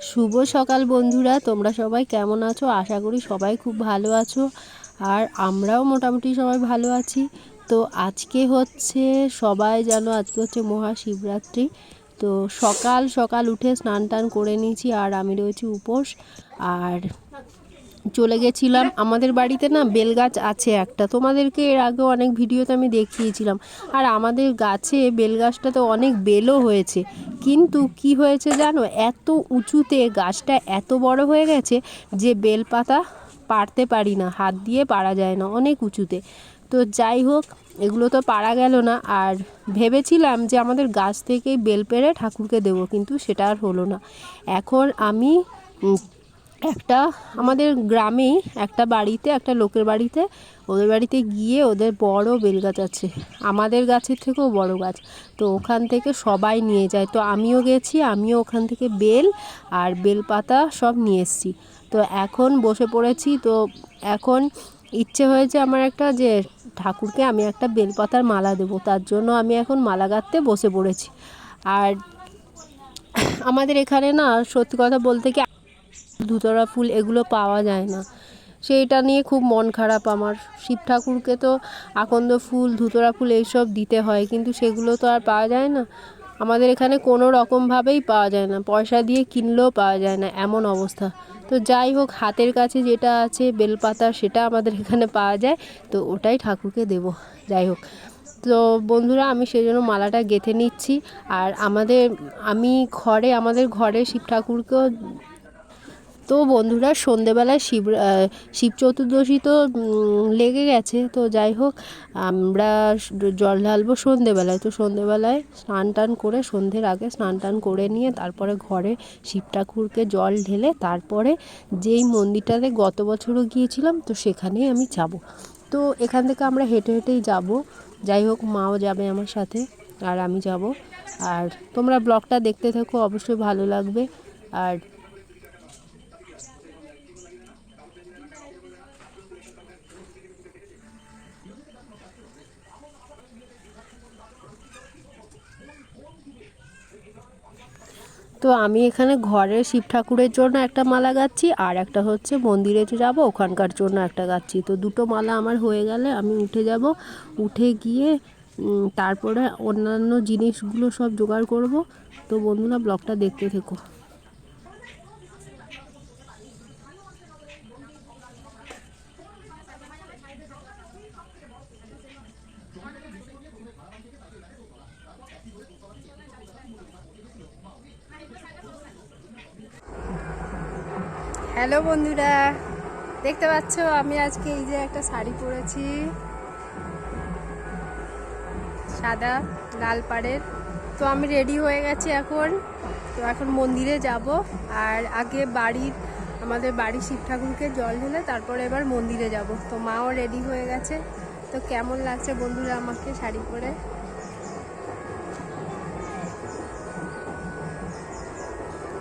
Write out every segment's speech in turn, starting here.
শুভ সকাল বন্ধুরা, তোমরা সবাই কেমন আছো? আশা করি সবাই খুব ভালো আছো। আর আমরাও মোটামুটি সবাই ভালো আছি। তো আজকে হচ্ছে সবাই জানো আজকে হচ্ছে মহাশিবরাত্রি। তো সকাল সকাল উঠে স্নান টান করে নিয়েছি, আর আমি রয়েছি উপোস। আর চলে গেছিলাম আমাদের বাড়িতে না বেলগাছ আছে একটা, তোমাদেরকে এর আগে অনেক ভিডিওতে আমি দেখিয়েছিলাম। আর আমাদের গাছে বেলগাছটাতে অনেক বেলও হয়েছে, কিন্তু কি হয়েছে জানো, এত উঁচুতে গাছটা এত বড় হয়ে গেছে যে বেলপাতা পারতে পারি না, হাত দিয়ে পারা যায় না, অনেক উঁচুতে। তো যাই হোক, এগুলো তো পারা গেল না। আর ভেবেছিলাম যে আমাদের গাছ থেকেই বেল পেড়ে ঠাকুরকে দেবো, কিন্তু সেটা আর হলো না। এখন আমি একটা আমাদের গ্রামেই একটা বাড়িতে, একটা লোকের বাড়িতে, ওদের বাড়িতে গিয়ে ওদের বড় বেল গাছ আছে, আমাদের গাছের থেকেও বড় গাছ। তো ওখান থেকে সবাই নিয়ে যায়। তো আমিও গেছি, আমিও ওখান থেকে বেল আর বেলপাতা সব নিয়ে এসেছি। তো এখন বসে পড়েছি। তো এখন ইচ্ছে হয়েছে আমার একটা, যে ঠাকুরকে আমি একটা বেলপাতার মালা দেবো, তার জন্য আমি এখন মালা গাঁথতে বসে পড়েছি। আর আমাদের এখানে না, সত্যি কথা বলতে কি, ধুতরা ফুল এগুলো পাওয়া যায় না, সেইটা নিয়ে খুব মন খারাপ আমার। শিব ঠাকুরকে তো আকন্দ ফুল, ধুতরা ফুল এইসব দিতে হয়, কিন্তু সেগুলো তো আর পাওয়া যায় না আমাদের এখানে, কোনো রকমভাবেই পাওয়া যায় না, পয়সা দিয়ে কিনলেও পাওয়া যায় না, এমন অবস্থা। তো যাই হোক, হাতের কাছে যেটা আছে বেলপাতা, সেটা আমাদের এখানে পাওয়া যায়, তো ওটাই ঠাকুরকে দেব। যাই হোক, তো বন্ধুরা আমি সেই জন্য মালাটা গেঁথে নিচ্ছি। আর আমাদের ঘরে শিব ঠাকুরকেও। তো বন্ধুরা, সন্ধেবেলায় শিব চতুর্দশী তো লেগে গেছে। তো যাই হোক, আমরা জল ঢালবো সন্ধেবেলায়। তো সন্ধেবেলায় স্নান টান করে, সন্ধ্যের আগে স্নান টান করে নিয়ে তারপরে ঘরে শিব ঠাকুরকে জল ঢেলে তারপরে যেই মন্দিরটাতে গত বছরও গিয়েছিলাম, তো সেখানেই আমি যাব। তো এখান থেকে আমরা হেঁটে হেঁটেই যাব। যাই হোক, মাও যাবে আমার সাথে, আর আমি যাব। আর তোমরা ব্লগটা দেখতে থাকো, অবশ্যই ভালো লাগবে। আর তো আমি এখানে ঘরের শিব ঠাকুরের জন্য একটা মালা গাচ্ছি, আর একটা হচ্ছে মন্দিরে যাব ওখানকার জন্য একটা গাচ্ছি। তো দুটো মালা আমার হয়ে গেলে আমি উঠে যাব, উঠে গিয়ে তারপরে অন্যান্য জিনিসগুলো সব জোগাড় করব। তো বন্ধুরা, ব্লগটা দেখতে থেকো। হ্যালো বন্ধুরা, দেখতে পাচ্ছ আমি আজকে এই যে একটা শাড়ি পরেছি, সাদা লাল পাড়ের। তো আমি রেডি হয়ে গেছি এখন। তো এখন মন্দিরে যাব। আর আগে আমাদের বাড়ির শিব ঠাকুরকে জল ঢেলে তারপরে এবার মন্দিরে যাব। তো মাও রেডি হয়ে গেছে। তো কেমন লাগছে বন্ধুরা আমাকে শাড়ি পরে?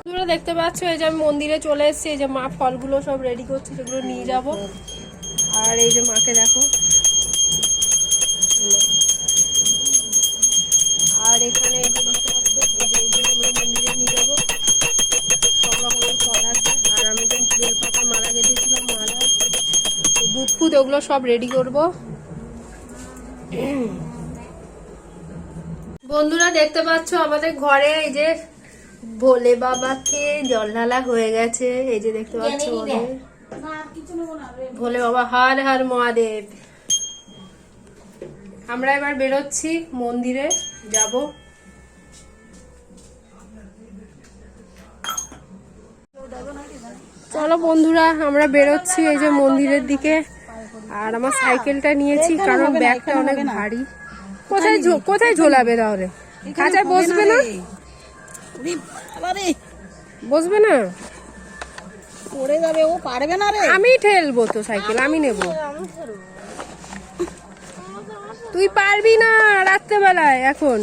তোমরা দেখতে পাচ্ছ এই যে আমি মন্দিরে চলে এসেছি। এই যে মা ফলগুলো সব রেডি করছে, সেগুলো নিয়ে যাব। আর এই যে মাকে দেখো। আর এখানে এই যে দেখতে পাচ্ছ, এই যে এইগুলো আমরা মন্দিরে নিয়ে যাবো। সব রকমের ফল আছে। আর আমি যে বেলপাতা মালা গেঁথেছিলাম, মালা, দুধ ফুদ, ওগুলো সব রেডি করব। বন্ধুরা দেখতে পাচ্ছ আমাদের ঘরে এই যে ভোলে বাবাকে জল ঢালা হয়ে গেছে। এই যে দেখতে পাচ্ছ ভোলে বাবা, হর হর মহাদেব। আমরা এবার বেরোচ্ছি, মন্দিরে যাব। চলো বন্ধুরা, আমরা বেরোচ্ছি এই যে মন্দিরের দিকে। আর আমার সাইকেলটা নিয়েছি, কারণ ব্যাগটা অনেক ভারী। কোথায় ঝোলাবে তাহলে? খাঁচায় বসবে না? বসবে না, পড়ে যাবে, ও পারবে না রে। আমি ঠেলবো তো সাইকেল, আমি নেব। তুই পারবি না রাত্রেবেলায় এখন।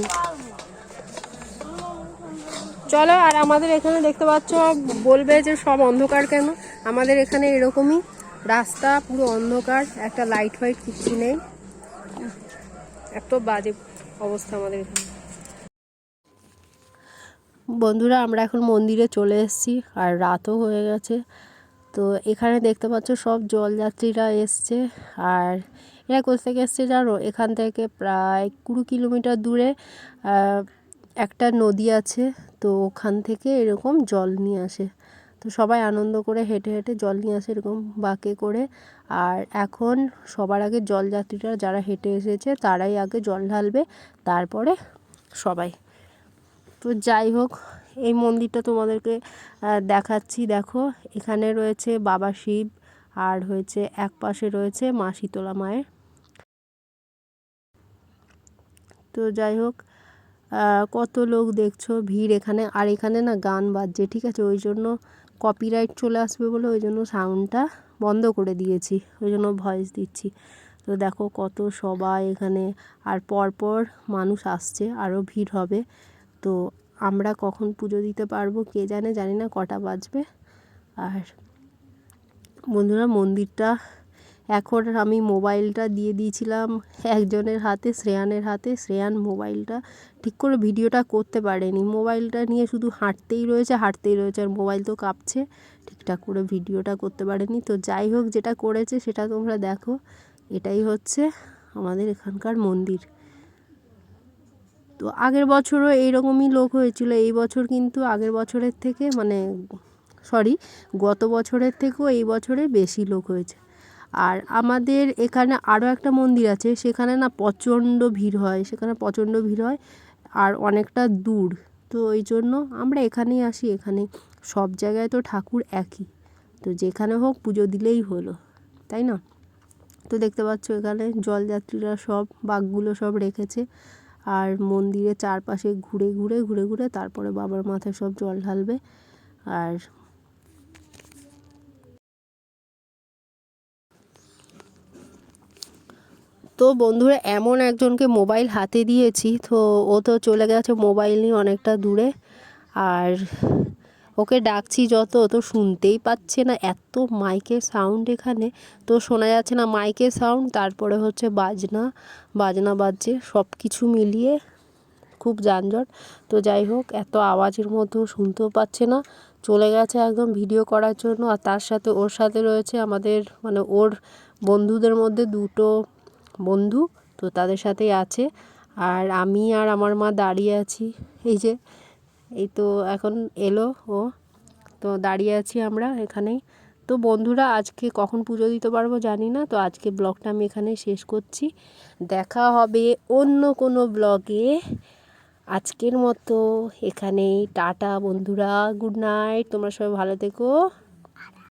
চলো। আর আমাদের এখানে দেখতে পাচ্ছ, বলবে যে সব অন্ধকার কেন, আমাদের এখানে এরকমই রাস্তা, পুরো অন্ধকার, একটা লাইট ফাইট কিছু নেই, এত বাজে অবস্থা আমাদের এখানে। বন্ধুরা আমরা এখন মন্দিরে চলে এসেছি আর রাতও হয়ে গেছে। তো এখানে দেখতে পাচ্ছ সব জলযাত্রীরা এসছে। আর এরা কোথা থেকে এসছে জানো? এখান থেকে প্রায় 20 কিলোমিটার দূরে একটা নদী আছে, তো ওখান থেকে এরকম জল নিয়ে আসে। তো সবাই আনন্দ করে হেঁটে হেঁটে জল নিয়ে আসে এরকম বাঁকে করে। আর এখন সবার আগে জলযাত্রীরা যারা হেঁটে এসেছে তারাই আগে জল ঢালবে, তারপরে সবাই। তো যাই হোক, এই মন্দিরটা তোমাদেরকে দেখাচ্ছি। দেখো, এখানে রয়েছে বাবা শিব, আর হয়েছে এক পাশে রয়েছে মা শীতলা মায়ের। তো যাই হোক, কত লোক দেখছো, ভিড় এখানে। আর এখানে না গান বাজছে, ঠিক আছে, ওই জন্য কপিরাইট চলে আসবে বলে ওই জন্য সাউন্ডটা বন্ধ করে দিয়েছি, ওই জন্য ভয়েস দিচ্ছি। তো দেখো কত সবাই এখানে, আর পরপর মানুষ আসছে, আরও ভিড় হবে। তো আমরা কখন পুজো দিতে পারবো কে জানে, জানি না কটা বাজবে। আর বন্ধুরা মন্দিরটা এখন আমি মোবাইলটা দিয়ে দিয়েছিলাম একজনের হাতে, শ্রেয়ানের হাতে। শ্রেয়ান মোবাইলটা ঠিক করে ভিডিওটা করতে পারেনি, মোবাইলটা নিয়ে শুধু হাঁটতেই রয়েছে আর মোবাইল তো কাঁপছে, ঠিকঠাক করে ভিডিওটা করতে পারেনি। তো যাই হোক, যেটা করেছে সেটা তোমরা দেখো। এটাই হচ্ছে আমাদের এখানকার মন্দির। তো আগের বছরও এইরকমই লোক হয়েছিল, এই বছর কিন্তু আগের বছরের থেকে গত বছরের থেকেও এই বছরে বেশি লোক হয়েছে। আর আমাদের এখানে আরও একটা মন্দির আছে, সেখানে না প্রচণ্ড ভিড় হয়, আর অনেকটা দূর। তো ওই জন্য আমরা এখানেই আসি, এখানে সব জায়গায় তো ঠাকুর একই, তো যেখানে হোক পুজো দিলেই হলো, তাই না? তো দেখতে পাচ্ছ এখানে জলযাত্রীরা সব বাঘগুলো সব রেখেছে, আর মন্দিরের চারপাশে ঘুরে ঘুরে তারপরে বাবার মাথায় সব জল ঢালবে। আর তো বন্ধুরা এমন একজনকে মোবাইল হাতে দিয়েছি, তো ও তো চলে গেছে মোবাইল নিয়ে অনেকটা দূরে। আর ওকে ডাকছি যত, তো শুনতেই পাচ্ছে না, এত মাইকের সাউন্ড এখানে, তো শোনা যাচ্ছে না মাইকের সাউন্ড, তারপরে হচ্ছে বাজনা বাজছে, সব কিছু মিলিয়ে খুব যানজট। তো যাই হোক, এত আওয়াজের মধ্যেও শুনতেও পাচ্ছে না, চলে গেছে একদম ভিডিও করার জন্য। আর তার সাথে ওর সাথে রয়েছে আমাদের ওর বন্ধুদের মধ্যে 2টো বন্ধু, তো তাদের সাথেই আছে। আর আমি আর আমার মা দাঁড়িয়ে আছি, এই তো এখন এলো ও, তো দাঁড়িয়ে আছি আমরা এখানেই। তো বন্ধুরা আজকে কখন পুজো দিতে পারবো জানি না, তো আজকে ব্লগটা আমি এখানেই শেষ করছি। দেখা হবে অন্য কোনো ব্লগে। আজকের মতো এখানেই টাটা বন্ধুরা, গুড নাইট, তোমরা সবাই ভালো থেকো।